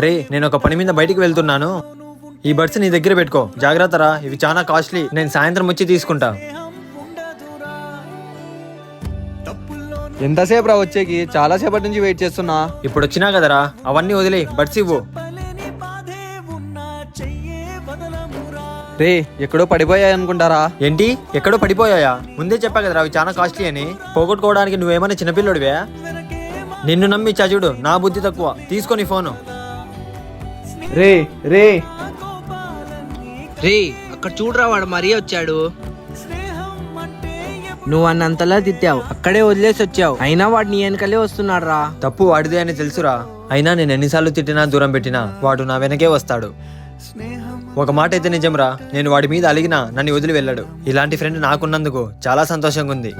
రే నేను ఒక పని మీద బయటికి వెళ్తున్నాను, ఈ బడ్స్ నీ దగ్గర పెట్టుకో, జాగ్రత్త రా, ఇవి చాలా కాస్ట్లీ, నేను సాయంత్రం వచ్చి తీసుకుంటా. ఎంతసేపు రా వచ్చేకి? చాలా సేపటి నుంచి వెయిట్ చేస్తున్నా. ఇప్పుడు వచ్చినా కదరా, అవన్నీ వదిలే, బడ్స్ ఇవ్వు. రే ఎక్కడో పడిపోయాయి అనుకుంటారా? ఏంటి ఎక్కడో పడిపోయాయా? ముందే చెప్పా కదరా అవి చాలా కాస్ట్లీ అని. పోగొట్టుకోవడానికి నువ్వేమైనా చిన్నపిల్లడివే? నిన్ను నమ్మి చూడు, నా బుద్ధి తక్కువ. తీసుకొని ఫోను. రే రే రే అక్కడ చూడరా, వాడు మరీ వచ్చాడు. నువ్వు అన్నంతలా తిట్టావు, అక్కడే వదిలేసి వచ్చావు, అయినా వాడు నీ వెనకలే వస్తున్నాడు రా. తప్పు వాడిదే అని తెలుసురా, అయినా నేను ఎన్నిసార్లు తిట్టినా దూరం పెట్టినా వాడు నా వెనకే వస్తాడు. ఒక మాట అయితే నిజంరా, నేను వాడి మీద అలిగినా నన్ను వదిలి వెళ్ళాడు. ఇలాంటి ఫ్రెండ్ నాకున్నందుకు చాలా సంతోషంగా ఉంది.